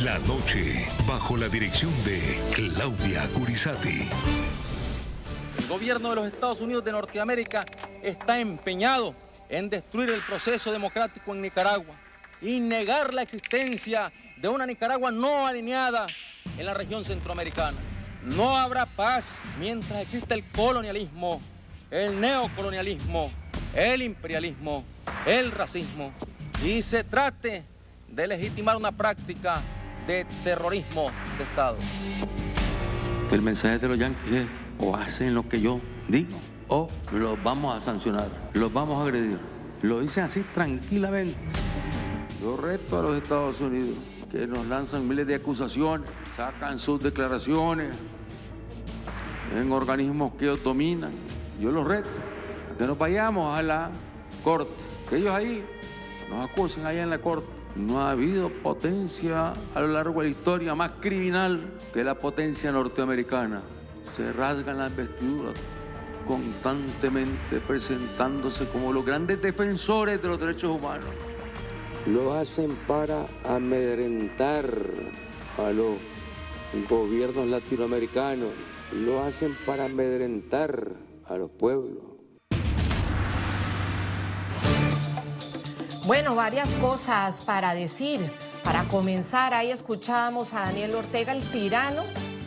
La noche, bajo la dirección de Claudia Gurizati. El gobierno de los Estados Unidos de Norteamérica está empeñado en destruir el proceso democrático en Nicaragua y negar la existencia de una Nicaragua no alineada en la región centroamericana. No habrá paz mientras exista el colonialismo, el neocolonialismo, el imperialismo, el racismo y se trate de legitimar una práctica de terrorismo de Estado. El mensaje de los yanquis es: o hacen lo que yo digo o los vamos a sancionar, los vamos a agredir. Lo dicen así tranquilamente. Yo reto a los Estados Unidos, que nos lanzan miles de acusaciones, sacan sus declaraciones en organismos que ellos dominan. Yo los reto a que nos vayamos a la corte, que ellos ahí nos acusen allá en la corte. No ha habido potencia a lo largo de la historia más criminal que la potencia norteamericana. Se rasgan las vestiduras constantemente presentándose como los grandes defensores de los derechos humanos. Lo hacen para amedrentar a los gobiernos latinoamericanos. Lo hacen para amedrentar a los pueblos. Bueno, varias cosas para decir. Para comenzar, ahí escuchábamos a Daniel Ortega, el tirano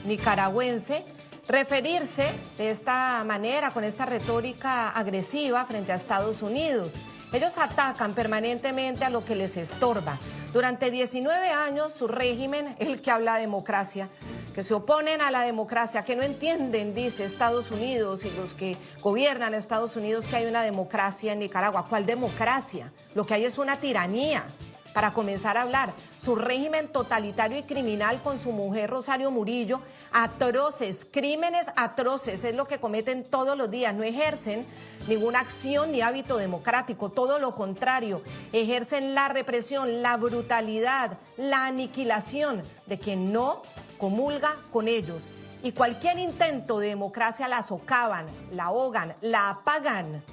nicaragüense, referirse de esta manera, con esta retórica agresiva frente a Estados Unidos. Ellos atacan permanentemente a lo que les estorba. Durante 19 años, su régimen, el que habla de democracia, que se oponen a la democracia, que no entienden, dice Estados Unidos y los que gobiernan Estados Unidos, que hay una democracia en Nicaragua. ¿Cuál democracia? Lo que hay es una tiranía. Para comenzar a hablar, su régimen totalitario y criminal con su mujer Rosario Murillo, atroces, crímenes atroces, es lo que cometen todos los días. No ejercen ninguna acción ni hábito democrático, todo lo contrario, ejercen la represión, la brutalidad, la aniquilación de quien no comulga con ellos. Y cualquier intento de democracia la socavan, la ahogan, la apagan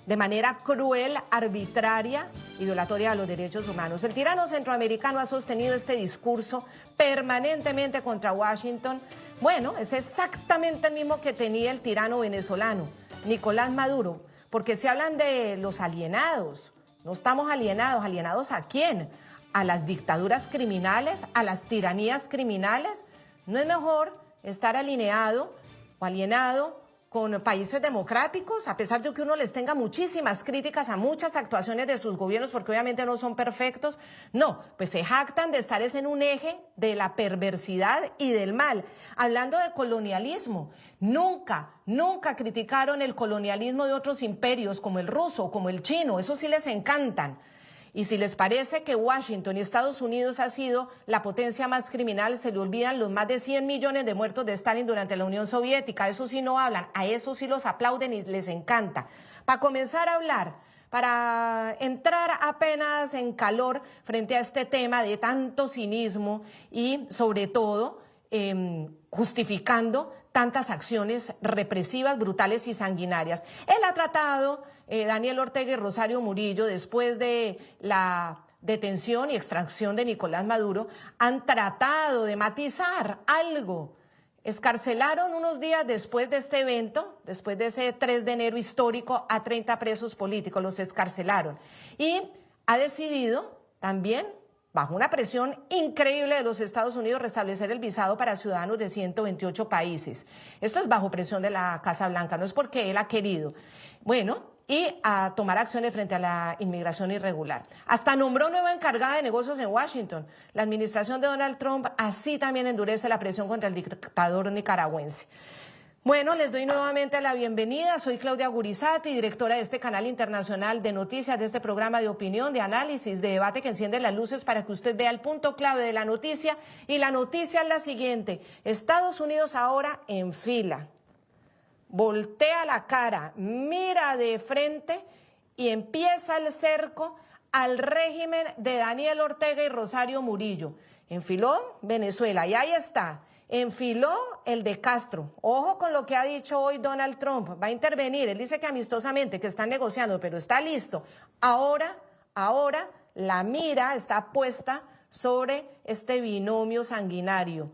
de manera cruel, arbitraria y violatoria de los derechos humanos. El tirano centroamericano ha sostenido este discurso permanentemente contra Washington. Bueno, es exactamente el mismo que tenía el tirano venezolano, Nicolás Maduro, porque se hablan de los alienados. No estamos alienados. ¿Alienados a quién? ¿A las dictaduras criminales? ¿A las tiranías criminales? ¿No es mejor estar alineado o alienado con países democráticos, a pesar de que uno les tenga muchísimas críticas a muchas actuaciones de sus gobiernos, porque obviamente no son perfectos? No, pues se jactan de estar en un eje de la perversidad y del mal. Hablando de colonialismo, nunca criticaron el colonialismo de otros imperios, como el ruso, como el chino, eso sí les encantan. Y si les parece que Washington y Estados Unidos ha sido la potencia más criminal, se le olvidan los más de 100 millones de muertos de Stalin durante la Unión Soviética. Eso sí no hablan, a eso sí los aplauden y les encanta. Para comenzar a hablar, para entrar apenas en calor frente a este tema de tanto cinismo y sobre todo justificando tantas acciones represivas, brutales y sanguinarias. Él ha tratado, Daniel Ortega y Rosario Murillo, después de la detención y extracción de Nicolás Maduro, han tratado de matizar algo. Escarcelaron unos días después de este evento, después de ese 3 de enero histórico, a 30 presos políticos, los escarcelaron. Y ha decidido también, bajo una presión increíble de los Estados Unidos, restablecer el visado para ciudadanos de 128 países. Esto es bajo presión de la Casa Blanca, no es porque él ha querido. Bueno, y a tomar acciones frente a la inmigración irregular. Hasta nombró nueva encargada de negocios en Washington. La administración de Donald Trump así también endurece la presión contra el dictador nicaragüense. Bueno, les doy nuevamente la bienvenida. Soy Claudia Gurizati, directora de este canal internacional de noticias, de este programa de opinión, de análisis, de debate que enciende las luces para que usted vea el punto clave de la noticia. Y la noticia es la siguiente: Estados Unidos ahora en fila. Voltea la cara, mira de frente y empieza el cerco al régimen de Daniel Ortega y Rosario Murillo. Enfiló Venezuela y ahí está. Enfiló el de Castro. Ojo con lo que ha dicho hoy Donald Trump. Va a intervenir. Él dice que amistosamente, que están negociando, pero está listo. Ahora la mira está puesta sobre este binomio sanguinario.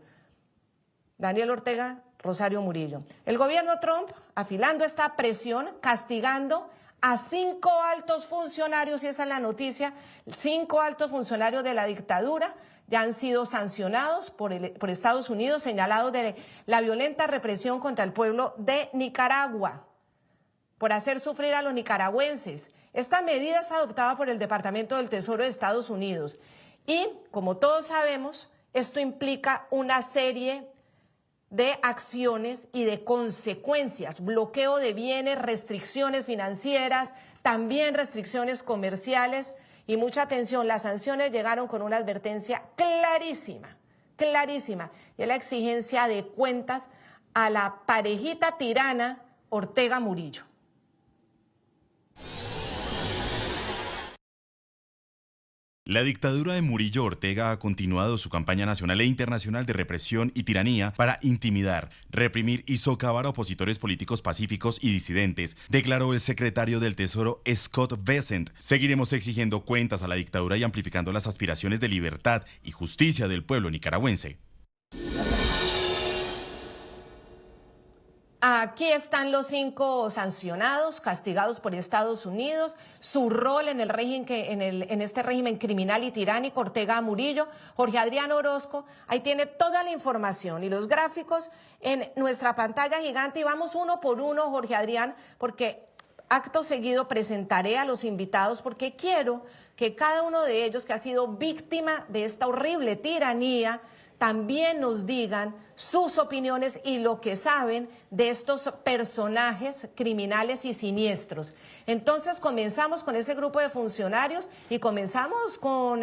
Daniel Ortega, Rosario Murillo. El gobierno Trump, afilando esta presión, castigando a 5 altos funcionarios, y esa es la noticia, 5 altos funcionarios de la dictadura ya han sido sancionados por Estados Unidos, señalados de la violenta represión contra el pueblo de Nicaragua, por hacer sufrir a los nicaragüenses. Esta medida es adoptada por el Departamento del Tesoro de Estados Unidos y, como todos sabemos, esto implica una serie de acciones y de consecuencias, bloqueo de bienes, restricciones financieras, también restricciones comerciales y mucha atención. Las sanciones llegaron con una advertencia clarísima, clarísima, y es la exigencia de cuentas a la parejita tirana Ortega Murillo. La dictadura de Murillo Ortega ha continuado su campaña nacional e internacional de represión y tiranía para intimidar, reprimir y socavar a opositores políticos pacíficos y disidentes, declaró el secretario del Tesoro Scott Bessent. Seguiremos exigiendo cuentas a la dictadura y amplificando las aspiraciones de libertad y justicia del pueblo nicaragüense. Aquí están los 5 sancionados, castigados por Estados Unidos, su rol en el régimen, en este régimen criminal y tiránico. Ortega Murillo, Jorge Adrián Orozco, ahí tiene toda la información y los gráficos en nuestra pantalla gigante, y vamos uno por uno, Jorge Adrián, porque acto seguido presentaré a los invitados, porque quiero que cada uno de ellos que ha sido víctima de esta horrible tiranía también nos digan sus opiniones y lo que saben de estos personajes criminales y siniestros. Entonces comenzamos con ese grupo de funcionarios y comenzamos con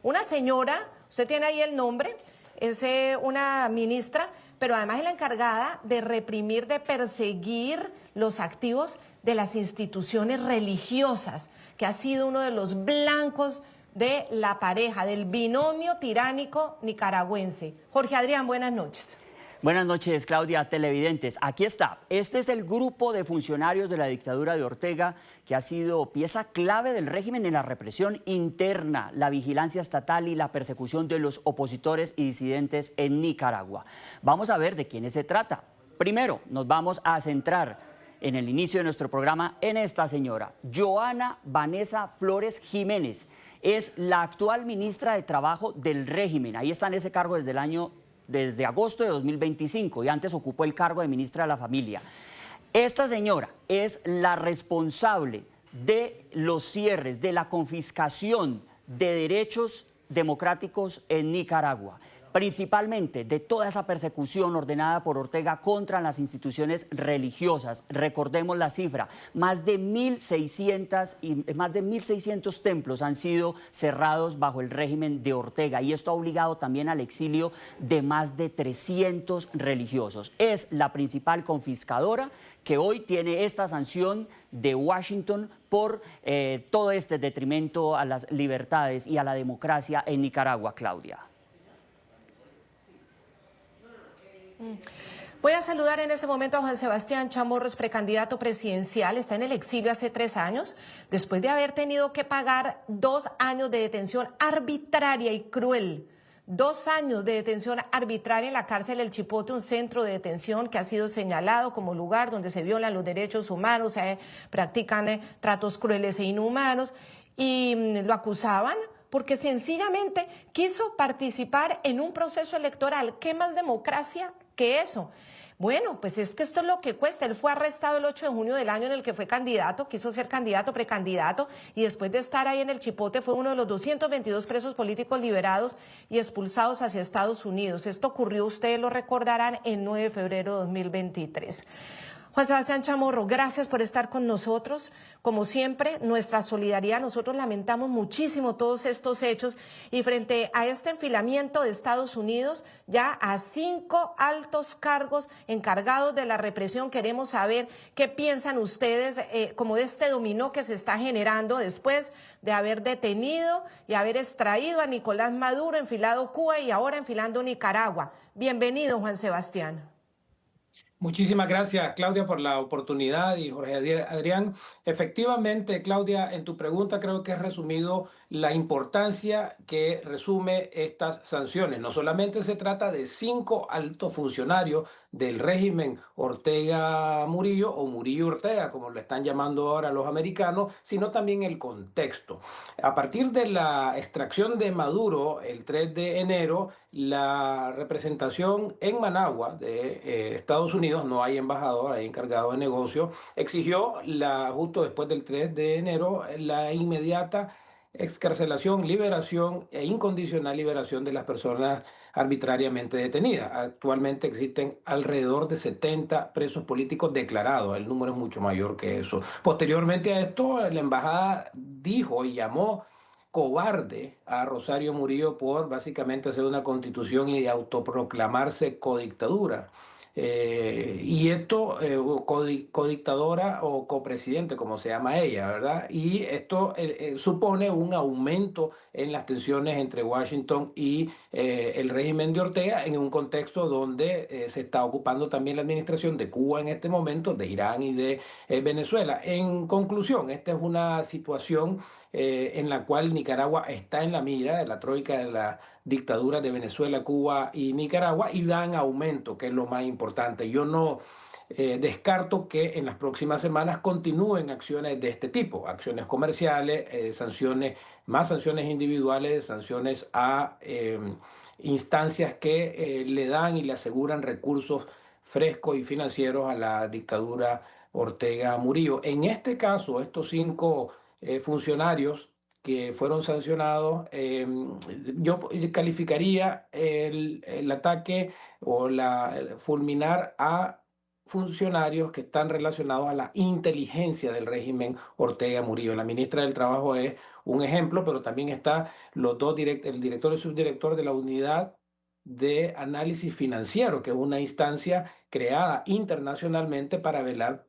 una señora, usted tiene ahí el nombre, es una ministra, pero además es la encargada de reprimir, de perseguir los activos de las instituciones religiosas, que ha sido uno de los blancos de la pareja, del binomio tiránico nicaragüense. Jorge Adrián, buenas noches. Buenas noches, Claudia, televidentes. Aquí está. Este es el grupo de funcionarios de la dictadura de Ortega que ha sido pieza clave del régimen en la represión interna, la vigilancia estatal y la persecución de los opositores y disidentes en Nicaragua. Vamos a ver de quiénes se trata. Primero, nos vamos a centrar en el inicio de nuestro programa en esta señora, Joana Vanessa Flores Jiménez. Es la actual ministra de Trabajo del régimen. Ahí está en ese cargo desde agosto de 2025 y antes ocupó el cargo de ministra de la Familia. Esta señora es la responsable de los cierres, de la confiscación de derechos democráticos en Nicaragua, principalmente de toda esa persecución ordenada por Ortega contra las instituciones religiosas. Recordemos la cifra, más de 1.600 templos han sido cerrados bajo el régimen de Ortega, y esto ha obligado también al exilio de más de 300 religiosos. Es la principal confiscadora que hoy tiene esta sanción de Washington por todo este detrimento a las libertades y a la democracia en Nicaragua, Claudia. Voy a saludar en este momento a Juan Sebastián Chamorro, precandidato presidencial. Está en el exilio hace 3 años, después de haber tenido que pagar 2 años de detención arbitraria y cruel. 2 años de detención arbitraria en la cárcel El Chipote, un centro de detención que ha sido señalado como lugar donde se violan los derechos humanos, se practican tratos crueles e inhumanos, y lo acusaban porque sencillamente quiso participar en un proceso electoral. ¿Qué más democracia que eso? Bueno, pues es que esto es lo que cuesta. Él fue arrestado el 8 de junio del año en el que fue candidato, quiso ser candidato, precandidato, y después de estar ahí en el Chipote fue uno de los 222 presos políticos liberados y expulsados hacia Estados Unidos. Esto ocurrió, ustedes lo recordarán, el 9 de febrero de 2023. Juan Sebastián Chamorro, gracias por estar con nosotros. Como siempre, nuestra solidaridad. Nosotros lamentamos muchísimo todos estos hechos, y frente a este enfilamiento de Estados Unidos, ya a 5 altos cargos encargados de la represión, queremos saber qué piensan ustedes como de este dominó que se está generando después de haber detenido y haber extraído a Nicolás Maduro, enfilado Cuba y ahora enfilando Nicaragua. Bienvenido, Juan Sebastián. Muchísimas gracias, Claudia, por la oportunidad y Jorge Adrián. Efectivamente, Claudia, en tu pregunta creo que has resumido la importancia que resume estas sanciones. No solamente se trata de 5 altos funcionarios del régimen Ortega Murillo o Murillo Ortega, como lo están llamando ahora los americanos, sino también el contexto. A partir de la extracción de Maduro el 3 de enero, la representación en Managua de Estados Unidos, no hay embajador, hay encargado de negocio, exigió justo después del 3 de enero la inmediata excarcelación, liberación e incondicional liberación de las personas arbitrariamente detenidas. Actualmente existen alrededor de 70 presos políticos declarados, el número es mucho mayor que eso. Posteriormente a esto, la embajada dijo y llamó cobarde a Rosario Murillo por básicamente hacer una constitución y autoproclamarse codictadura. Y esto, codictadora o copresidente, como se llama ella, ¿verdad? Y esto supone un aumento en las tensiones entre Washington y el régimen de Ortega en un contexto donde se está ocupando también la administración de Cuba en este momento, de Irán y de Venezuela. En conclusión, esta es una situación en la cual Nicaragua está en la mira de la troika de la dictadura de Venezuela, Cuba y Nicaragua, y dan aumento, que es lo más importante. Yo no descarto que en las próximas semanas continúen acciones de este tipo, acciones comerciales, sanciones, más sanciones individuales, sanciones a instancias que le dan y le aseguran recursos frescos y financieros a la dictadura Ortega Murillo. En este caso, estos 5 funcionarios que fueron sancionados, yo calificaría el ataque o fulminar a funcionarios que están relacionados a la inteligencia del régimen Ortega Murillo. La ministra del Trabajo es un ejemplo, pero también está el director y subdirector de la unidad de análisis financiero, que es una instancia creada internacionalmente para velar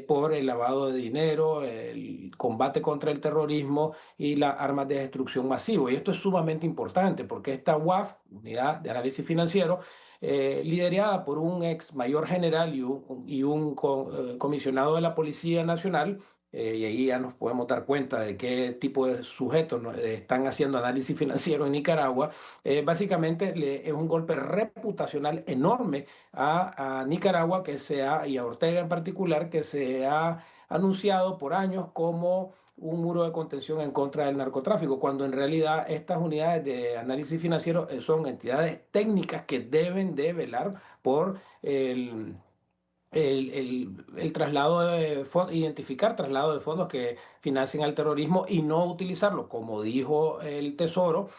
por el lavado de dinero, el combate contra el terrorismo y las armas de destrucción masivo. Y esto es sumamente importante porque esta UAF, Unidad de Análisis Financiero, liderada por un ex mayor general y un comisionado de la Policía Nacional, y ahí ya nos podemos dar cuenta de qué tipo de sujetos están haciendo análisis financiero en Nicaragua. Básicamente es un golpe reputacional enorme a Nicaragua y a Ortega en particular, que se ha anunciado por años como un muro de contención en contra del narcotráfico, cuando en realidad estas unidades de análisis financiero son entidades técnicas que deben de velar por el traslado de fondos, identificar traslado de fondos que financien al terrorismo y no utilizarlo, como dijo el Tesoro,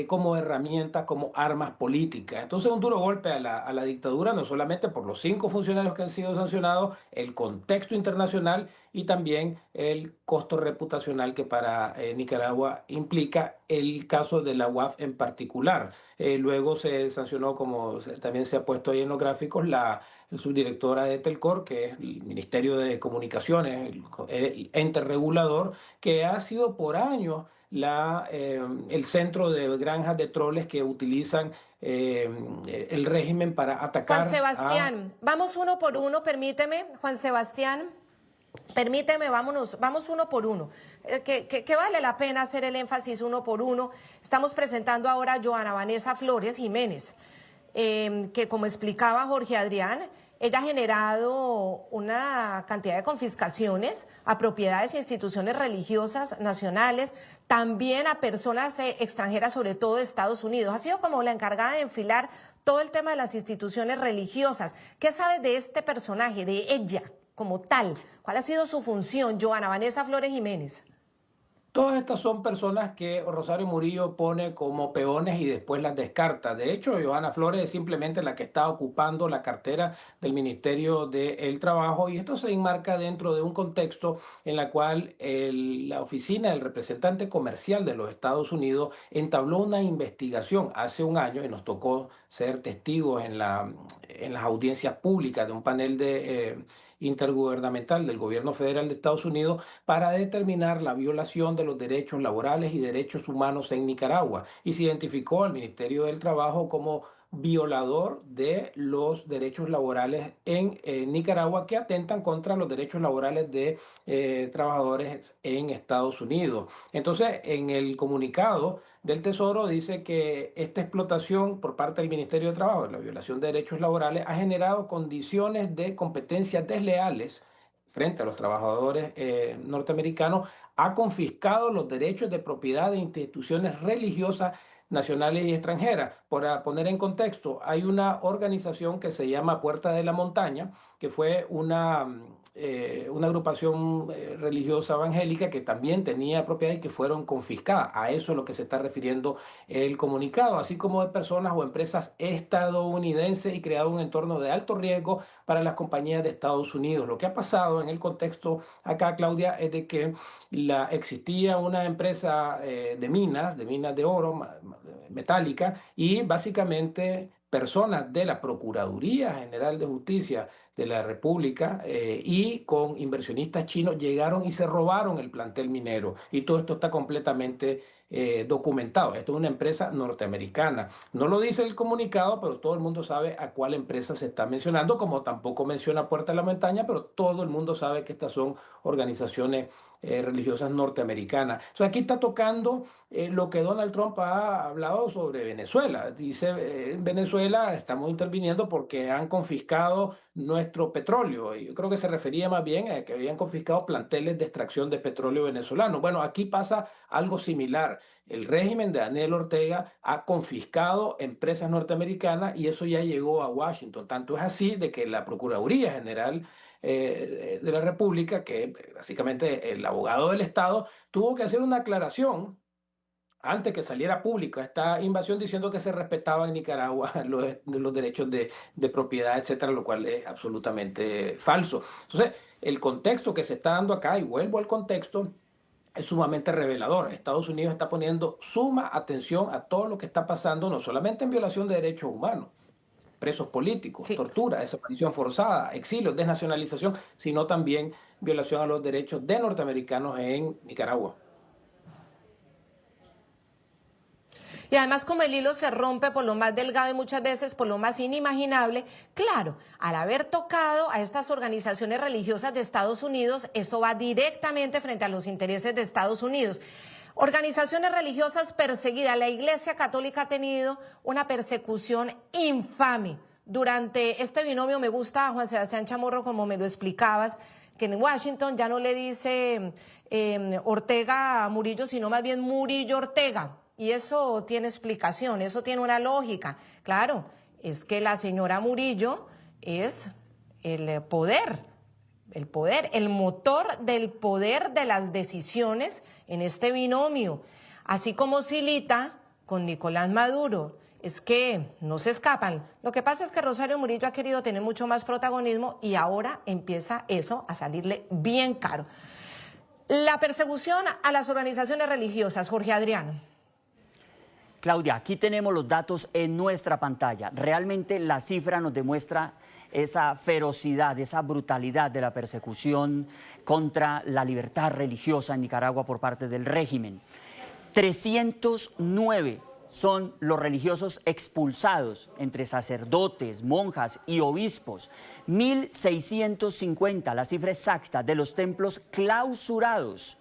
como herramientas, como armas políticas. Entonces, un duro golpe a la dictadura, no solamente por los 5 funcionarios que han sido sancionados, el contexto internacional y también el costo reputacional que para Nicaragua implica el caso de la UAF en particular. Luego se sancionó, como también se ha puesto ahí en los gráficos, la subdirectora de Telcor, que es el Ministerio de Comunicaciones, el ente regulador, que ha sido por años el centro de granjas de troles que utilizan el régimen para atacar. Juan Sebastián, vamos uno por uno, permíteme, Juan Sebastián. Permíteme, vamos uno por uno, que vale la pena hacer el énfasis uno por uno. Estamos presentando ahora a Joana Vanessa Flores Jiménez, que como explicaba Jorge Adrián, ella ha generado una cantidad de confiscaciones a propiedades e instituciones religiosas nacionales, también a personas extranjeras, sobre todo de Estados Unidos. Ha sido como la encargada de enfilar todo el tema de las instituciones religiosas. ¿Qué sabes de este personaje, de ella como tal? ¿Cuál ha sido su función, Joana Vanessa Flores Jiménez? Todas estas son personas que Rosario Murillo pone como peones y después las descarta. De hecho, Joana Flores es simplemente la que está ocupando la cartera del Ministerio del Trabajo, y esto se enmarca dentro de un contexto en la cual la oficina del representante comercial de los Estados Unidos entabló una investigación hace un año, y nos tocó ser testigos en las audiencias públicas de un panel de intergubernamental del gobierno federal de Estados Unidos para determinar la violación de los derechos laborales y derechos humanos en Nicaragua. Y se identificó al Ministerio del Trabajo como violador de los derechos laborales en Nicaragua, que atentan contra los derechos laborales de trabajadores en Estados Unidos. Entonces, en el comunicado del Tesoro dice que esta explotación por parte del Ministerio de Trabajo, la violación de derechos laborales, ha generado condiciones de competencia desleales frente a los trabajadores norteamericanos, ha confiscado los derechos de propiedad de instituciones religiosas nacionales y extranjeras. Para poner en contexto, hay una organización que se llama Puerta de la Montaña, que fue una agrupación religiosa evangélica que también tenía propiedad y que fueron confiscadas. A eso es lo que se está refiriendo el comunicado, así como de personas o empresas estadounidenses, y creado un entorno de alto riesgo para las compañías de Estados Unidos. Lo que ha pasado en el contexto acá, Claudia, es de que existía una empresa de minas de oro metálica, y básicamente personas de la Procuraduría General de Justicia de la República y con inversionistas chinos llegaron y se robaron el plantel minero. Y todo esto está completamente documentado. Esto es una empresa norteamericana. No lo dice el comunicado, pero todo el mundo sabe a cuál empresa se está mencionando, como tampoco menciona Puerta de la Montaña, pero todo el mundo sabe que estas son organizaciones religiosas norteamericanas. O sea, aquí está tocando lo que Donald Trump ha hablado sobre Venezuela. Dice, en Venezuela estamos interviniendo porque han confiscado nuestro petróleo. Y yo creo que se refería más bien a que habían confiscado planteles de extracción de petróleo venezolano. Bueno, aquí pasa algo similar. El régimen de Daniel Ortega ha confiscado empresas norteamericanas y eso ya llegó a Washington. Tanto es así de que la Procuraduría General de la República, que básicamente el abogado del Estado, tuvo que hacer una aclaración antes que saliera pública esta invasión, diciendo que se respetaba en Nicaragua los derechos de propiedad, etcétera, lo cual es absolutamente falso. Entonces, el contexto que se está dando acá, y vuelvo al contexto, es sumamente revelador. Estados Unidos está poniendo suma atención a todo lo que está pasando, no solamente en violación de derechos humanos, presos políticos, Sí. tortura, desaparición forzada, exilio, desnacionalización, sino también violación a los derechos de norteamericanos en Nicaragua. Y además, como el hilo se rompe por lo más delgado y muchas veces por lo más inimaginable, claro, al haber tocado a estas organizaciones religiosas de Estados Unidos, eso va directamente frente a los intereses de Estados Unidos. Organizaciones religiosas perseguidas. La Iglesia Católica ha tenido una persecución infame durante este binomio. Me gusta, Juan Sebastián Chamorro, como me lo explicabas, que en Washington ya no le dice Ortega a Murillo, sino más bien Murillo Ortega. Y eso tiene explicación, eso tiene una lógica. Claro, es que la señora Murillo es el poder, el motor del poder de las decisiones en este binomio. Así como Silita con Nicolás Maduro. Es que no se escapan. Lo que pasa es que Rosario Murillo ha querido tener mucho más protagonismo y ahora empieza eso a salirle bien caro. La persecución a las organizaciones religiosas, Jorge Adrián. Claudia, aquí tenemos los datos en nuestra pantalla. Realmente la cifra nos demuestra esa ferocidad, esa brutalidad de la persecución contra la libertad religiosa en Nicaragua por parte del régimen. 309 son los religiosos expulsados, entre sacerdotes, monjas y obispos. 1.650, la cifra exacta, de los templos clausurados.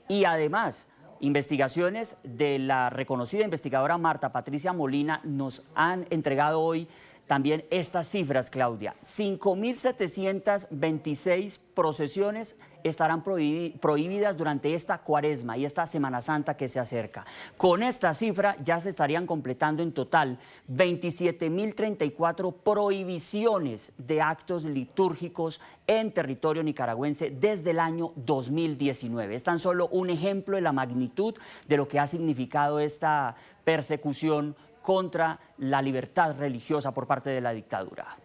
Y además, investigaciones de la reconocida investigadora Marta Patricia Molina nos han entregado hoy también estas cifras, Claudia. 5.726 procesiones estarán prohibidas durante esta Cuaresma y esta Semana Santa que se acerca. Con esta cifra ya se estarían completando en total 27.034 prohibiciones de actos litúrgicos en territorio nicaragüense desde el año 2019. Es tan solo un ejemplo de la magnitud de lo que ha significado esta persecución contra la libertad religiosa por parte de la dictadura.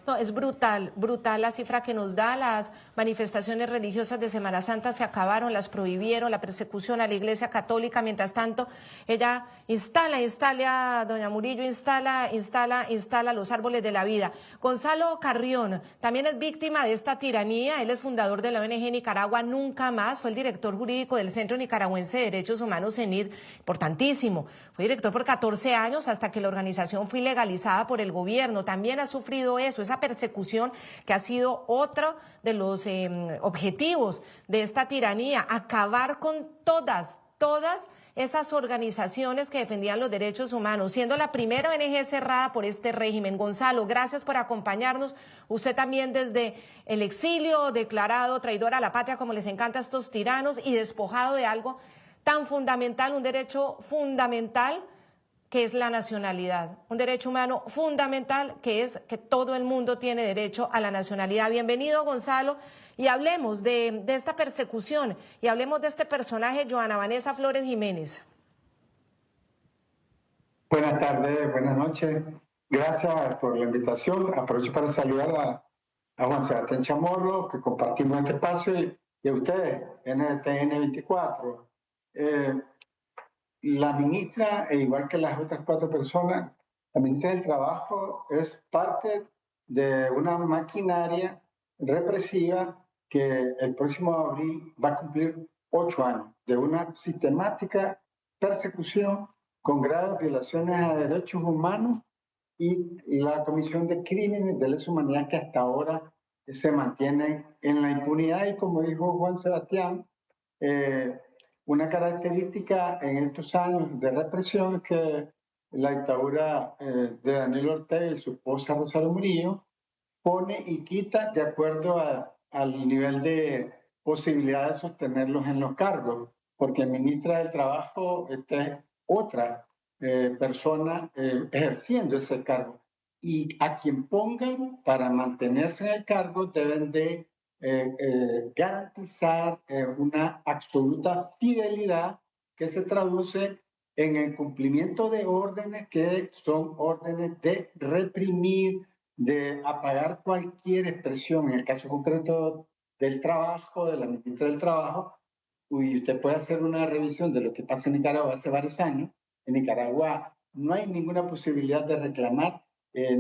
No, es brutal, brutal la cifra que nos da. Las manifestaciones religiosas de Semana Santa se acabaron, las prohibieron, la persecución a la Iglesia Católica. Mientras tanto, ella doña Murillo instala los árboles de la vida. Gonzalo Carrión también es víctima de esta tiranía. Él es fundador de la ONG Nicaragua Nunca Más, fue el director jurídico del Centro Nicaragüense de Derechos Humanos, CENID, importantísimo. Fue director por 14 años hasta que la organización fue ilegalizada por el gobierno. También ha sufrido eso, esa persecución que ha sido otro de los objetivos de esta tiranía, acabar con todas esas organizaciones que defendían los derechos humanos, siendo la primera ONG cerrada por este régimen. Gonzalo, gracias por acompañarnos. Usted también desde el exilio, declarado traidor a la patria, como les encanta a estos tiranos, y despojado de algo tan fundamental, un derecho fundamental que es la nacionalidad, un derecho humano fundamental que es que todo el mundo tiene derecho a la nacionalidad. Bienvenido, Gonzalo, y hablemos de esta persecución y hablemos de este personaje, Joana Vanessa Flores Jiménez. Buenas tardes, buenas noches. Gracias por la invitación. Aprovecho para saludar a Juan Sebastián Chamorro, que compartimos este espacio, y a ustedes, NTN 24. La ministra, igual que las otras 4 personas, la ministra del Trabajo es parte de una maquinaria represiva que el próximo abril va a cumplir 8 años de una sistemática persecución con graves violaciones a derechos humanos y la comisión de crímenes de lesa humanidad que hasta ahora se mantienen en la impunidad. Y como dijo Juan Sebastián, una característica en estos años de represión es que la dictadura de Daniel Ortega y su esposa Rosario Murillo pone y quita de acuerdo al nivel de posibilidad de sostenerlos en los cargos, porque ministra del Trabajo es otra persona ejerciendo ese cargo. Y a quien pongan para mantenerse en el cargo deben de garantizar una absoluta fidelidad que se traduce en el cumplimiento de órdenes que son órdenes de reprimir, de apagar cualquier expresión. En el caso concreto del trabajo, de la ministra del Trabajo, y usted puede hacer una revisión de lo que pasa en Nicaragua hace varios años. En Nicaragua no hay ninguna posibilidad de reclamar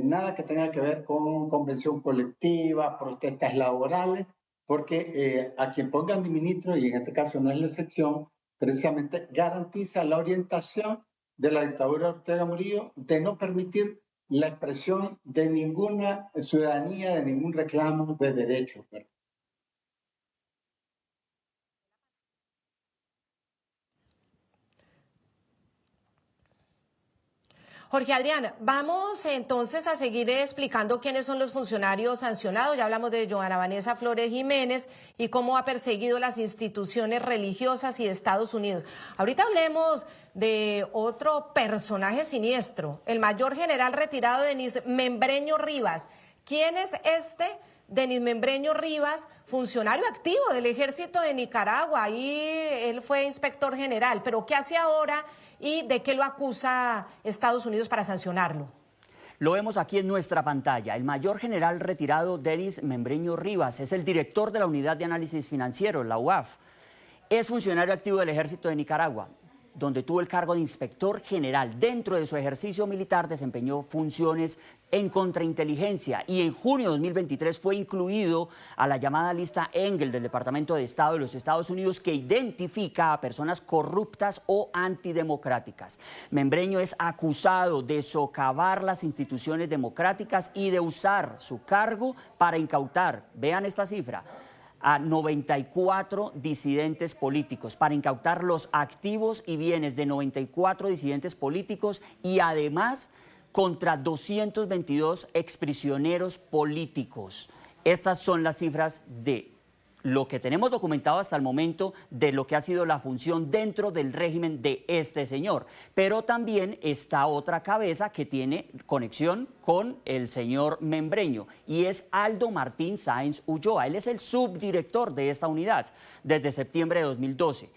nada que tenga que ver con convención colectiva, protestas laborales, porque a quien pongan de ministro, y en este caso no es la excepción, precisamente garantiza la orientación de la dictadura de Ortega Murillo de no permitir la expresión de ninguna ciudadanía, de ningún reclamo de derechos. Jorge Adrián, vamos entonces a seguir explicando quiénes son los funcionarios sancionados. Ya hablamos de Joana Vanessa Flores Jiménez y cómo ha perseguido las instituciones religiosas y de Estados Unidos. Ahorita hablemos de otro personaje siniestro, el mayor general retirado Denis Membreño Rivas. ¿Quién es este Denis Membreño Rivas? Funcionario activo del Ejército de Nicaragua. Ahí él fue inspector general, pero ¿qué hace ahora? ¿Y de qué lo acusa Estados Unidos para sancionarlo? Lo vemos aquí en nuestra pantalla. El mayor general retirado Denis Membreño Rivas es el director de la Unidad de Análisis Financiero, la UAF. Es funcionario activo del Ejército de Nicaragua, donde tuvo el cargo de inspector general. Dentro de su ejercicio militar desempeñó funciones en contrainteligencia y en junio de 2023 fue incluido a la llamada lista Engel del Departamento de Estado de los Estados Unidos, que identifica a personas corruptas o antidemocráticas. Membreño es acusado de socavar las instituciones democráticas y de usar su cargo para incautar, vean esta cifra, a 94 disidentes políticos, para incautar los activos y bienes de 94 disidentes políticos y además contra 222 exprisioneros políticos. Estas son las cifras de lo que tenemos documentado hasta el momento de lo que ha sido la función dentro del régimen de este señor. Pero también está otra cabeza que tiene conexión con el señor Membreño y es Aldo Martín Sáenz Ulloa. Él es el subdirector de esta unidad desde septiembre de 2012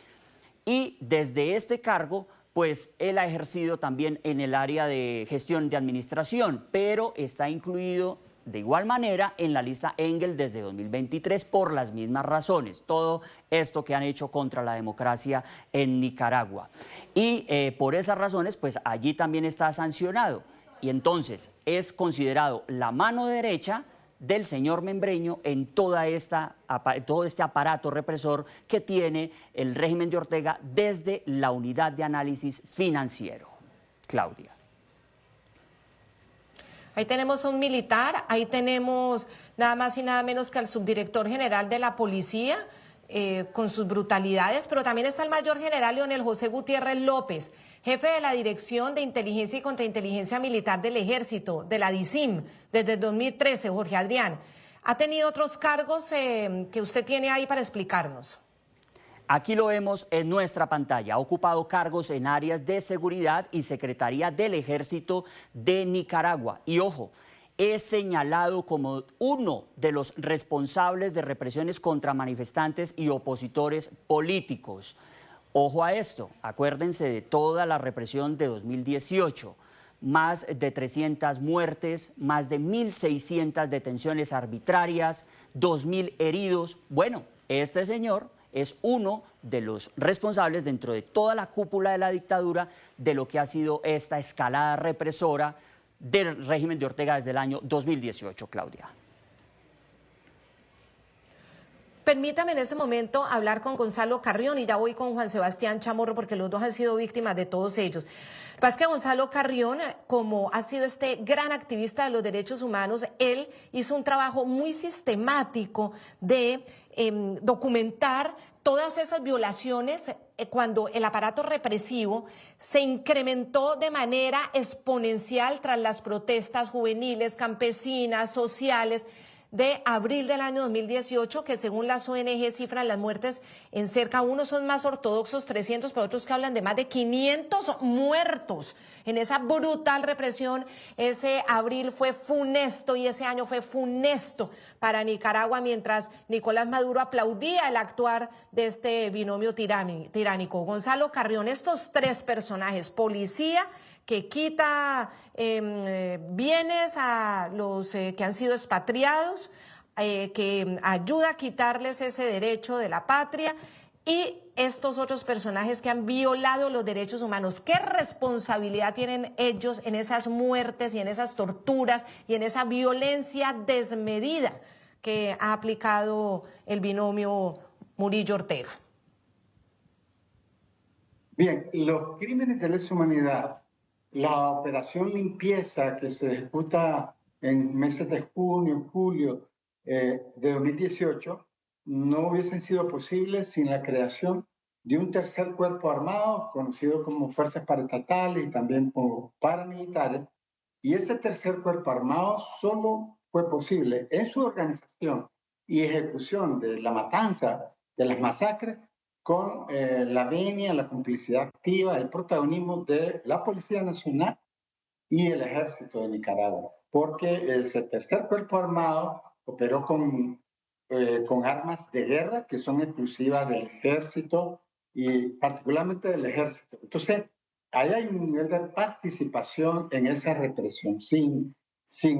y desde este cargo pues él ha ejercido también en el área de gestión de administración, pero está incluido de igual manera en la lista Engel desde 2023 por las mismas razones. Todo esto que han hecho contra la democracia en Nicaragua. Y por esas razones, pues allí también está sancionado. Y entonces es considerado la mano derecha del señor Membreño en todo este aparato represor que tiene el régimen de Ortega desde la unidad de análisis financiero. Claudia. Ahí tenemos a un militar, ahí tenemos nada más y nada menos que al subdirector general de la policía, con sus brutalidades, pero también está el mayor general Leonel José Gutiérrez López, jefe de la Dirección de Inteligencia y Contrainteligencia Militar del Ejército, de la DICIM, desde el 2013, Jorge Adrián. ¿Ha tenido otros cargos que usted tiene ahí para explicarnos? Aquí lo vemos en nuestra pantalla. Ha ocupado cargos en áreas de seguridad y Secretaría del Ejército de Nicaragua. Y ojo, es señalado como uno de los responsables de represiones contra manifestantes y opositores políticos. Ojo a esto, acuérdense de toda la represión de 2018. Más de 300 muertes, más de 1.600 detenciones arbitrarias, 2.000 heridos. Bueno, este señor es uno de los responsables dentro de toda la cúpula de la dictadura de lo que ha sido esta escalada represora del régimen de Ortega desde el año 2018, Claudia. Permítame en este momento hablar con Gonzalo Carrión y ya voy con Juan Sebastián Chamorro porque los dos han sido víctimas de todos ellos. Pasa que Gonzalo Carrión, como ha sido este gran activista de los derechos humanos, él hizo un trabajo muy sistemático de documentar todas esas violaciones cuando el aparato represivo se incrementó de manera exponencial tras las protestas juveniles, campesinas, sociales, de abril del año 2018, que según las ONG cifran las muertes en cerca, unos son más ortodoxos, 300, pero otros que hablan de más de 500 muertos en esa brutal represión. Ese abril fue funesto y ese año fue funesto para Nicaragua, mientras Nicolás Maduro aplaudía el actuar de este binomio tiránico. Gonzalo Carrión, estos tres personajes, policía que quita bienes a los que han sido expatriados, que ayuda a quitarles ese derecho de la patria, y estos otros personajes que han violado los derechos humanos. ¿Qué responsabilidad tienen ellos en esas muertes y en esas torturas y en esa violencia desmedida que ha aplicado el binomio Murillo-Ortega? Bien, los crímenes de lesa humanidad, la operación limpieza que se ejecuta en meses de junio, julio de 2018, no hubiesen sido posibles sin la creación de un tercer cuerpo armado, conocido como fuerzas paraestatales y también como paramilitares. Y este tercer cuerpo armado solo fue posible en su organización y ejecución de la matanza, de las masacres, con la venia, la complicidad activa, el protagonismo de la Policía Nacional y el Ejército de Nicaragua, porque ese tercer cuerpo armado operó con armas de guerra que son exclusivas del Ejército y particularmente del Ejército. Entonces, ahí hay un nivel de participación en esa represión, sin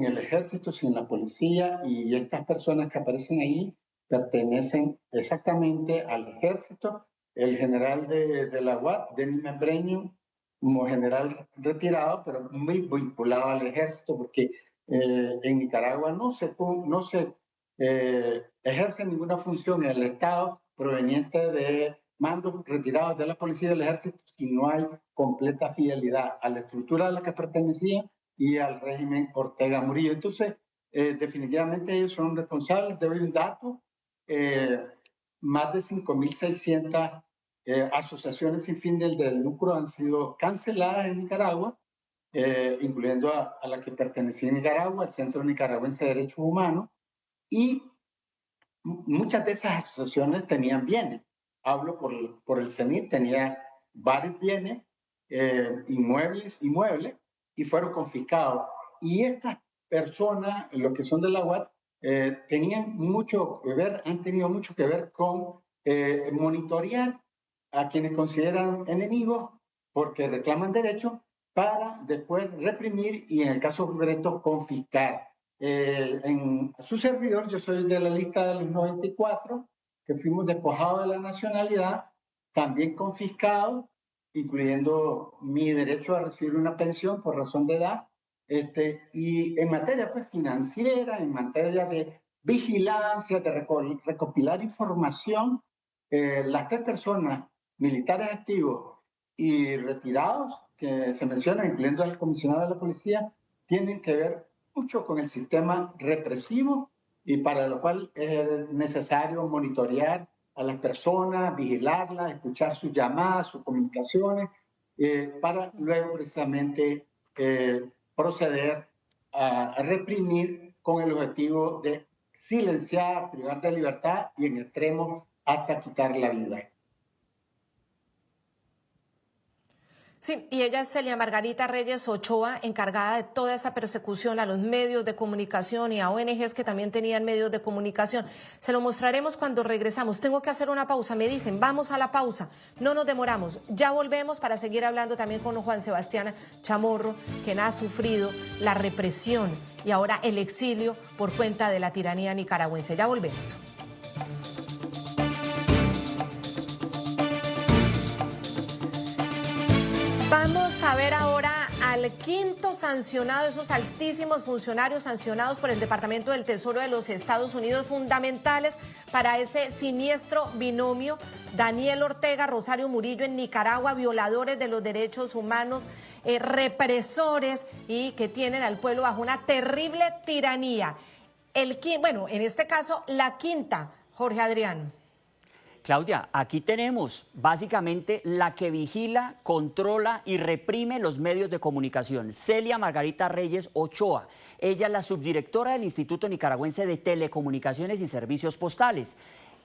el Ejército, sin la policía, y estas personas que aparecen ahí pertenecen exactamente al Ejército. El general de la UAT, Denis Membreño, como general retirado, pero muy vinculado al Ejército, porque en Nicaragua no se ejerce ninguna función en el Estado proveniente de mandos retirados de la policía y del Ejército y no hay completa fidelidad a la estructura a la que pertenecía y al régimen Ortega Murillo. Entonces, definitivamente ellos son responsables. Te doy un dato. Más de 5.600 asociaciones sin fin de lucro han sido canceladas en Nicaragua, incluyendo a la que pertenecía a Nicaragua, el Centro Nicaragüense de Derechos Humanos, y muchas de esas asociaciones tenían bienes. Hablo por el CENIT, tenía varios bienes, inmuebles, y fueron confiscados. Y estas personas, los que son de la UAT, han tenido mucho que ver con monitorear a quienes consideran enemigos porque reclaman derechos para después reprimir y en el caso concreto confiscar. En su servidor, yo soy de la lista de los 94, que fuimos despojados de la nacionalidad, también confiscados, incluyendo mi derecho a recibir una pensión por razón de edad, y en materia pues, financiera, en materia de vigilancia, de recopilar información, las 3 personas, militares activos y retirados, que se mencionan, incluyendo al comisionado de la policía, tienen que ver mucho con el sistema represivo y para lo cual es necesario monitorear a las personas, vigilarlas, escuchar sus llamadas, sus comunicaciones, para luego precisamente proceder a reprimir con el objetivo de silenciar, privar de libertad y en extremo hasta quitar la vida. Sí, y ella es Celia Margarita Reyes Ochoa, encargada de toda esa persecución a los medios de comunicación y a ONGs que también tenían medios de comunicación. Se lo mostraremos cuando regresamos. Tengo que hacer una pausa, me dicen, vamos a la pausa. No nos demoramos, ya volvemos para seguir hablando también con Juan Sebastián Chamorro, quien ha sufrido la represión y ahora el exilio por cuenta de la tiranía nicaragüense. Ya volvemos. Vamos a ver ahora al quinto sancionado, esos altísimos funcionarios sancionados por el Departamento del Tesoro de los Estados Unidos, fundamentales para ese siniestro binomio Daniel Ortega, Rosario Murillo en Nicaragua, violadores de los derechos humanos, represores y que tienen al pueblo bajo una terrible tiranía. Bueno, en este caso, la quinta, Jorge Adrián. Claudia, aquí tenemos básicamente la que vigila, controla y reprime los medios de comunicación, Celia Margarita Reyes Ochoa. Ella es la subdirectora del Instituto Nicaragüense de Telecomunicaciones y Servicios Postales.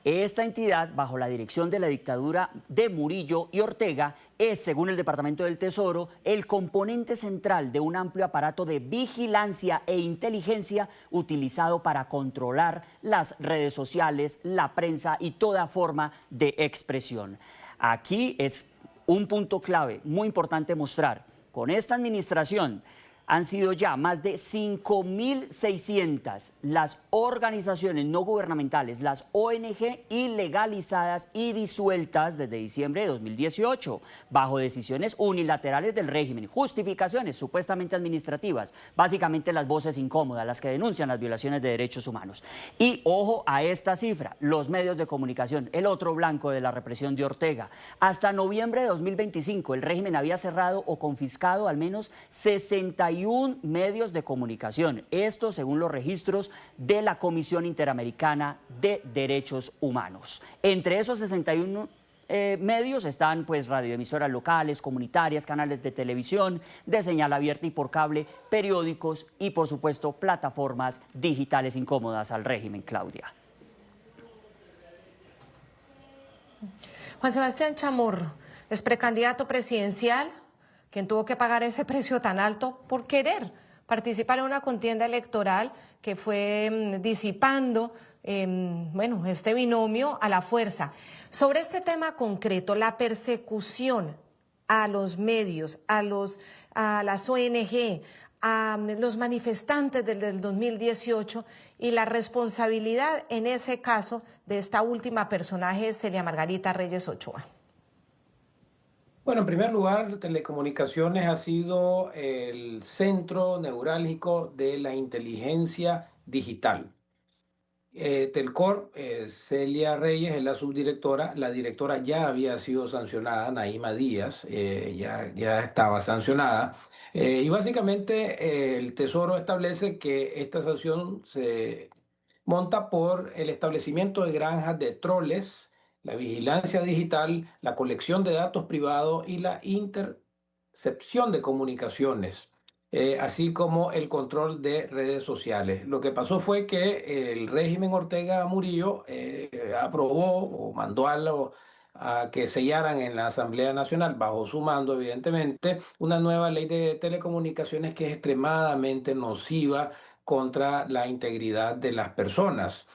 Esta entidad, bajo la dirección de la dictadura de Murillo y Ortega, es, según el Departamento del Tesoro, el componente central de un amplio aparato de vigilancia e inteligencia utilizado para controlar las redes sociales, la prensa y toda forma de expresión. Aquí es un punto clave, muy importante mostrar. Con esta administración han sido ya más de 5.600 las organizaciones no gubernamentales, las ONG ilegalizadas y disueltas desde diciembre de 2018, bajo decisiones unilaterales del régimen, justificaciones supuestamente administrativas, básicamente las voces incómodas, las que denuncian las violaciones de derechos humanos. Y ojo a esta cifra, los medios de comunicación, el otro blanco de la represión de Ortega. Hasta noviembre de 2025 el régimen había cerrado o confiscado al menos 61 medios de comunicación, esto según los registros de la Comisión Interamericana de Derechos Humanos. Entre esos 61 medios están pues radioemisoras locales, comunitarias, canales de televisión, de señal abierta y por cable, periódicos y por supuesto plataformas digitales incómodas al régimen, Claudia. Juan Sebastián Chamorro es precandidato presidencial, quien tuvo que pagar ese precio tan alto por querer participar en una contienda electoral que fue disipando este binomio a la fuerza. Sobre este tema concreto, la persecución a los medios, a las ONG, a los manifestantes del 2018 y la responsabilidad en ese caso de esta última personaje, Celia Margarita Reyes Ochoa. Bueno, en primer lugar, telecomunicaciones ha sido el centro neurálgico de la inteligencia digital. Telcor, Celia Reyes es la subdirectora, la directora ya había sido sancionada, Naima Díaz, ya estaba sancionada, y básicamente el Tesoro establece que esta sanción se monta por el establecimiento de granjas de troles, la vigilancia digital, la colección de datos privados y la intercepción de comunicaciones, así como el control de redes sociales. Lo que pasó fue que el régimen Ortega Murillo aprobó o mandó a que sellaran en la Asamblea Nacional, bajo su mando evidentemente, una nueva ley de telecomunicaciones que es extremadamente nociva contra la integridad de las personas.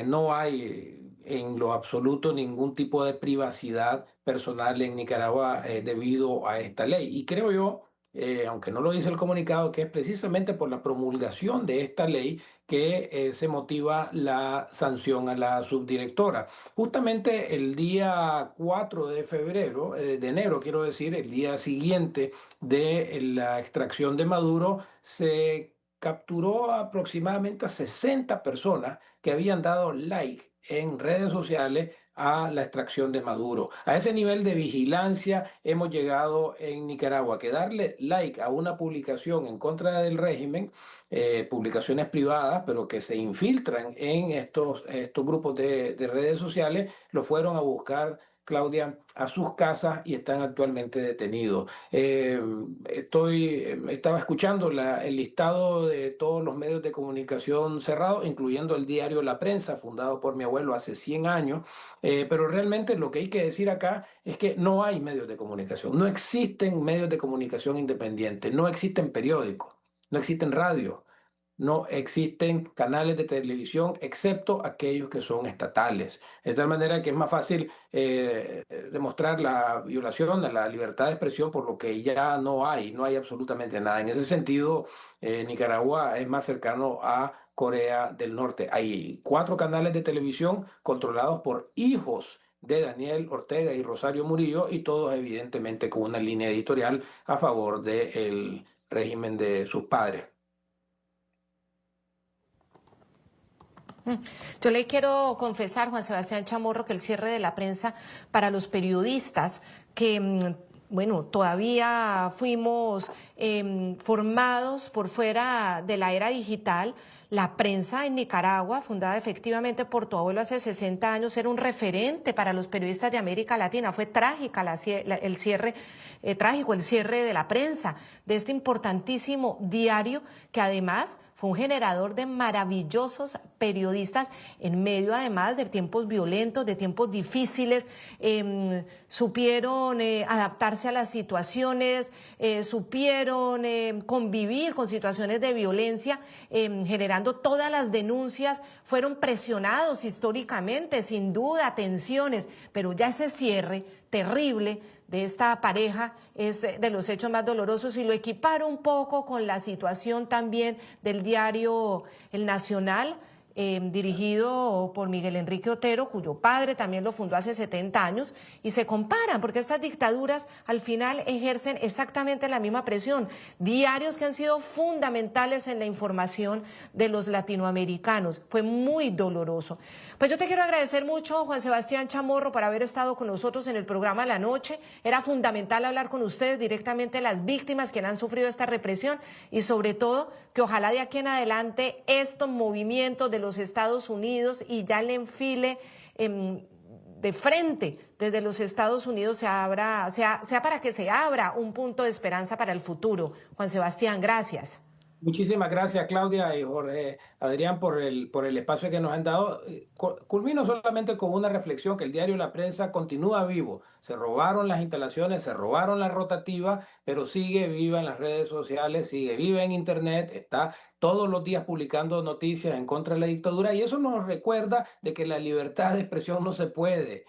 No hay en lo absoluto ningún tipo de privacidad personal en Nicaragua debido a esta ley. Y creo yo aunque no lo dice el comunicado, que es precisamente por la promulgación de esta ley que se motiva la sanción a la subdirectora. Justamente el día 4 de febrero, de enero, quiero decir, el día siguiente de la extracción de Maduro, se capturó aproximadamente a 60 personas que habían dado like en redes sociales a la extracción de Maduro. A ese nivel de vigilancia hemos llegado en Nicaragua, que darle like a una publicación en contra del régimen, publicaciones privadas, pero que se infiltran en estos grupos de redes sociales, lo fueron a buscar, Claudia, a sus casas y están actualmente detenidos. Estaba escuchando el listado de todos los medios de comunicación cerrados, incluyendo el diario La Prensa, fundado por mi abuelo hace 100 años, pero realmente lo que hay que decir acá es que no hay medios de comunicación, no existen medios de comunicación independientes, no existen periódicos, no existen radios. No existen canales de televisión excepto aquellos que son estatales. De tal manera que es más fácil demostrar la violación de la libertad de expresión por lo que ya no hay absolutamente nada. En ese sentido, Nicaragua es más cercano a Corea del Norte. Hay 4 canales de televisión controlados por hijos de Daniel Ortega y Rosario Murillo y todos evidentemente con una línea editorial a favor del régimen de sus padres. Yo le quiero confesar, Juan Sebastián Chamorro, que el cierre de la prensa para los periodistas que, bueno, todavía fuimos formados por fuera de la era digital. La prensa en Nicaragua, fundada efectivamente por tu abuelo hace 60 años, era un referente para los periodistas de América Latina. Fue trágica trágico el cierre de la prensa, de este importantísimo diario que además fue un generador de maravillosos periodistas en medio además de tiempos violentos, de tiempos difíciles. Supieron adaptarse a las situaciones, supieron convivir con situaciones de violencia, generando todas las denuncias, fueron presionados históricamente, sin duda, tensiones, pero ya ese cierre terrible de esta pareja es de los hechos más dolorosos y lo equiparo un poco con la situación también del diario El Nacional, dirigido por Miguel Enrique Otero, cuyo padre también lo fundó hace 70 años, y se comparan porque estas dictaduras al final ejercen exactamente la misma presión. Diarios que han sido fundamentales en la información de los latinoamericanos. Fue muy doloroso. Pues yo te quiero agradecer mucho, Juan Sebastián Chamorro, por haber estado con nosotros en el programa La Noche. Era fundamental hablar con ustedes directamente, las víctimas que han sufrido esta represión, y sobre todo que ojalá de aquí en adelante estos movimientos de los Estados Unidos y ya el enfile de frente desde los Estados Unidos sea para que se abra un punto de esperanza para el futuro. Juan Sebastián, gracias. Muchísimas gracias, Claudia y Jorge Adrián, por el espacio que nos han dado. Culmino solamente con una reflexión, que el diario La Prensa continúa vivo. Se robaron las instalaciones, se robaron la rotativa, pero sigue viva en las redes sociales, sigue viva en Internet, está todos los días publicando noticias en contra de la dictadura, y eso nos recuerda de que la libertad de expresión no se puede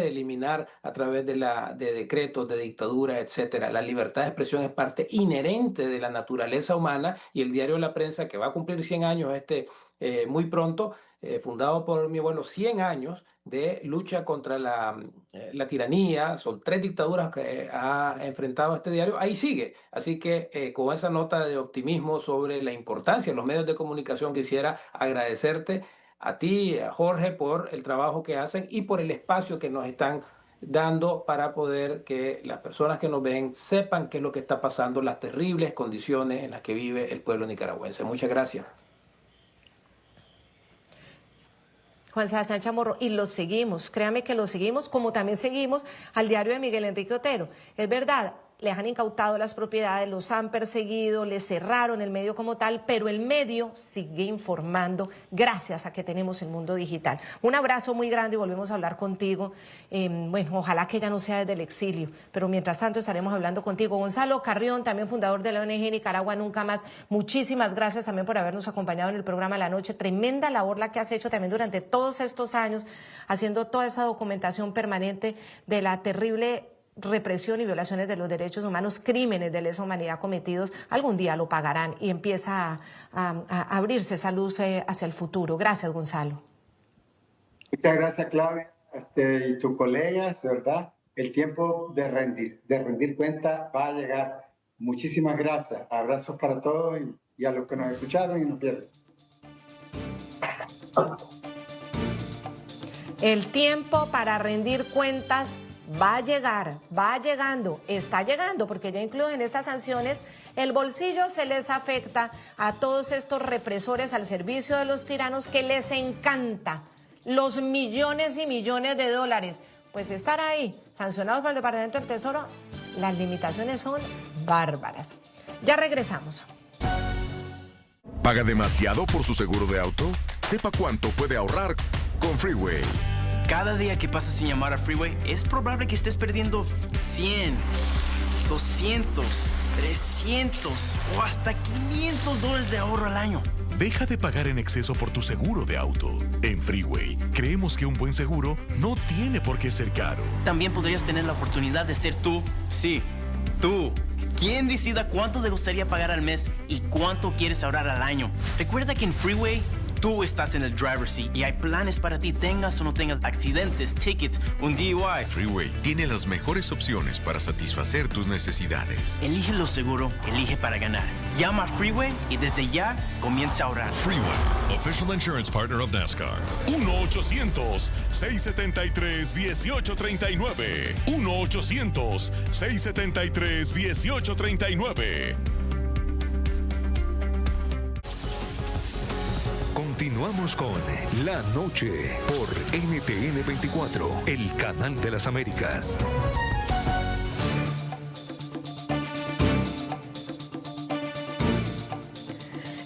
eliminar a través de decretos de dictadura, etcétera. La libertad de expresión es parte inherente de la naturaleza humana, y el diario La Prensa, que va a cumplir 100 años muy pronto, fundado por mi abuelo, 100 años de lucha contra la tiranía. Son 3 dictaduras que ha enfrentado este diario, ahí sigue. Así que con esa nota de optimismo sobre la importancia de los medios de comunicación, quisiera agradecerte a ti, a Jorge, por el trabajo que hacen y por el espacio que nos están dando para poder que las personas que nos ven sepan qué es lo que está pasando, las terribles condiciones en las que vive el pueblo nicaragüense. Muchas gracias. Juan Sebastián Chamorro, y los seguimos, créame que los seguimos, como también seguimos al diario de Miguel Enrique Otero. Es verdad, les han incautado las propiedades, los han perseguido, les cerraron el medio como tal, pero el medio sigue informando gracias a que tenemos el mundo digital. Un abrazo muy grande y volvemos a hablar contigo. Bueno, ojalá que ya no sea desde el exilio, pero mientras tanto estaremos hablando contigo. Gonzalo Carrión, también fundador de la ONG Nicaragua Nunca Más, muchísimas gracias también por habernos acompañado en el programa La Noche. Tremenda labor la que has hecho también durante todos estos años, haciendo toda esa documentación permanente de la terrible represión y violaciones de los derechos humanos, crímenes de lesa humanidad cometidos, algún día lo pagarán y empieza a abrirse esa luz hacia el futuro. Gracias, Gonzalo. Muchas gracias, Claudia, y tus colegas, ¿verdad? El tiempo de rendir cuenta va a llegar. Muchísimas gracias. Abrazos para todos y a los que nos escucharon y nos vieron. El tiempo para rendir cuentas va a llegar, va llegando, está llegando, porque ya incluyen estas sanciones, el bolsillo se les afecta a todos estos represores al servicio de los tiranos que les encanta los millones y millones de dólares. Pues estar ahí, sancionados por el Departamento del Tesoro, las limitaciones son bárbaras. Ya regresamos. ¿Paga demasiado por su seguro de auto? Sepa cuánto puede ahorrar con Freeway. Cada día que pasas sin llamar a Freeway, es probable que estés perdiendo 100, 200, 300 o hasta $500 de ahorro al año. Deja de pagar en exceso por tu seguro de auto. En Freeway, creemos que un buen seguro no tiene por qué ser caro. También podrías tener la oportunidad de ser tú. Sí, tú. ¿Quién decida cuánto te gustaría pagar al mes y cuánto quieres ahorrar al año? Recuerda que en Freeway tú estás en el driver's seat y hay planes para ti, tengas o no tengas accidentes, tickets, un DUI. Freeway tiene las mejores opciones para satisfacer tus necesidades. Elige lo seguro, elige para ganar. Llama a Freeway y desde ya comienza a ahorrar. Freeway, official insurance partner of NASCAR. 1-800-673-1839. 1-800-673-1839. Continuamos con La Noche por NTN 24, el canal de las Américas.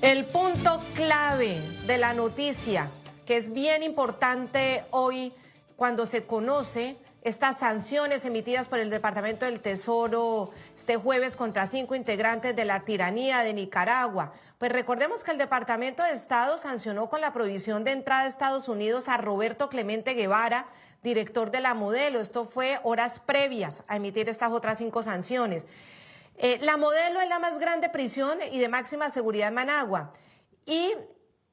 El punto clave de la noticia, que es bien importante hoy cuando se conoce estas sanciones emitidas por el Departamento del Tesoro este jueves contra 5 integrantes de la tiranía de Nicaragua. Pues recordemos que el Departamento de Estado sancionó con la prohibición de entrada a Estados Unidos a Roberto Clemente Guevara, director de la Modelo. Esto fue horas previas a emitir estas otras 5 sanciones. La Modelo es la más grande prisión y de máxima seguridad en Managua. Y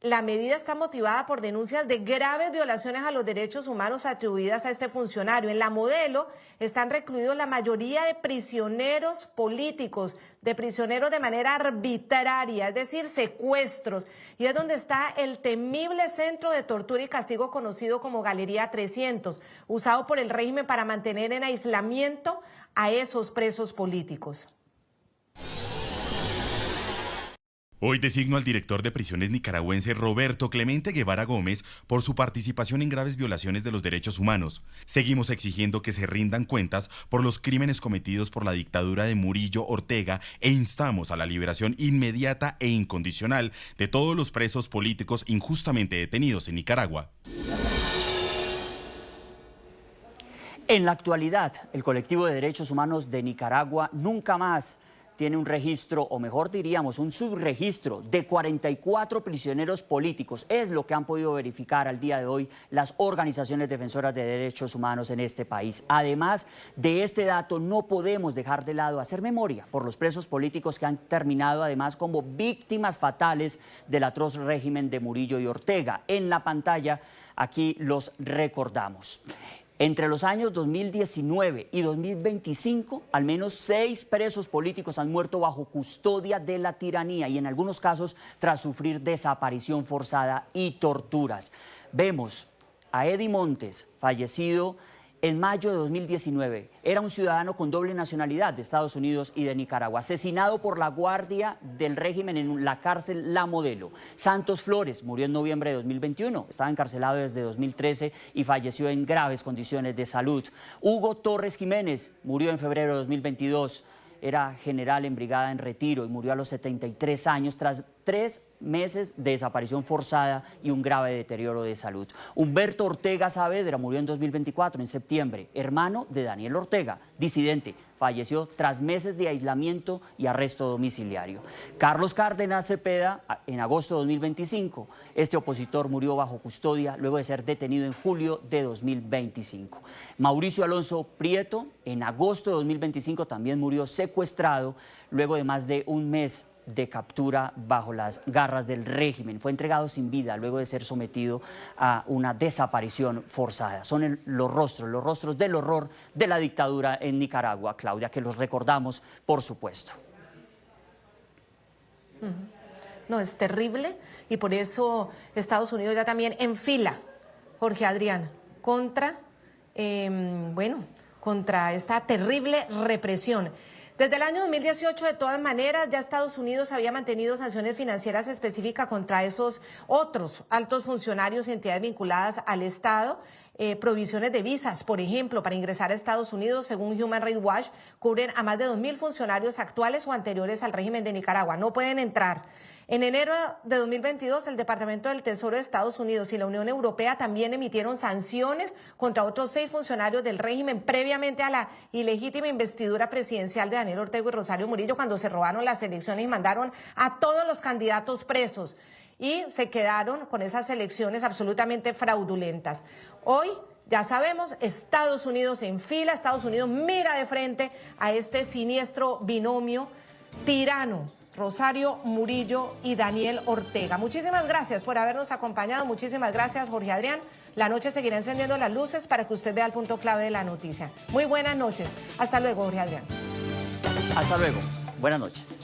la medida está motivada por denuncias de graves violaciones a los derechos humanos atribuidas a este funcionario. En la Modelo están recluidos la mayoría de prisioneros políticos, de prisioneros de manera arbitraria, es decir, secuestros. Y es donde está el temible centro de tortura y castigo conocido como Galería 300, usado por el régimen para mantener en aislamiento a esos presos políticos. Hoy designo al director de prisiones nicaragüense Roberto Clemente Guevara Gómez por su participación en graves violaciones de los derechos humanos. Seguimos exigiendo que se rindan cuentas por los crímenes cometidos por la dictadura de Murillo Ortega e instamos a la liberación inmediata e incondicional de todos los presos políticos injustamente detenidos en Nicaragua. En la actualidad, el colectivo de derechos humanos de Nicaragua nunca más tiene un registro, o mejor diríamos, un subregistro de 44 prisioneros políticos. Es lo que han podido verificar al día de hoy las organizaciones defensoras de derechos humanos en este país. Además de este dato, no podemos dejar de lado hacer memoria por los presos políticos que han terminado además como víctimas fatales del atroz régimen de Murillo y Ortega. En la pantalla aquí los recordamos. Entre los años 2019 y 2025, al menos 6 presos políticos han muerto bajo custodia de la tiranía y en algunos casos tras sufrir desaparición forzada y torturas. Vemos a Eddie Montes, fallecido en mayo de 2019. Era un ciudadano con doble nacionalidad de Estados Unidos y de Nicaragua, asesinado por la guardia del régimen en la cárcel La Modelo. Santos Flores murió en noviembre de 2021, estaba encarcelado desde 2013 y falleció en graves condiciones de salud. Hugo Torres Jiménez murió en febrero de 2022. Era general en brigada en retiro y murió a los 73 años tras 3 meses de desaparición forzada y un grave deterioro de salud. Humberto Ortega Saavedra murió en 2024, en septiembre, hermano de Daniel Ortega, disidente. Falleció tras meses de aislamiento y arresto domiciliario. Carlos Cárdenas Cepeda, en agosto de 2025. Este opositor murió bajo custodia luego de ser detenido en julio de 2025. Mauricio Alonso Prieto, en agosto de 2025, también murió secuestrado luego de más de un mes de captura bajo las garras del régimen. Fue entregado sin vida luego de ser sometido a una desaparición forzada. Son los rostros del horror de la dictadura en Nicaragua, Claudia, que los recordamos, por supuesto. No, es terrible y por eso Estados Unidos ya también enfila, Jorge Adrián, contra esta terrible represión. Desde el año 2018, de todas maneras, ya Estados Unidos había mantenido sanciones financieras específicas contra esos otros altos funcionarios y entidades vinculadas al Estado. Provisiones de visas, por ejemplo, para ingresar a Estados Unidos, según Human Rights Watch, cubren a más de 2.000 funcionarios actuales o anteriores al régimen de Nicaragua. No pueden entrar. En enero de 2022, el Departamento del Tesoro de Estados Unidos y la Unión Europea también emitieron sanciones contra otros 6 funcionarios del régimen previamente a la ilegítima investidura presidencial de Daniel Ortega y Rosario Murillo, cuando se robaron las elecciones y mandaron a todos los candidatos presos. Y se quedaron con esas elecciones absolutamente fraudulentas. Hoy, ya sabemos, Estados Unidos se enfila, Estados Unidos mira de frente a este siniestro binomio tirano, Rosario Murillo y Daniel Ortega. Muchísimas gracias por habernos acompañado, muchísimas gracias, Jorge Adrián. La noche seguirá encendiendo las luces para que usted vea el punto clave de la noticia. Muy buenas noches. Hasta luego, Jorge Adrián. Hasta luego. Buenas noches.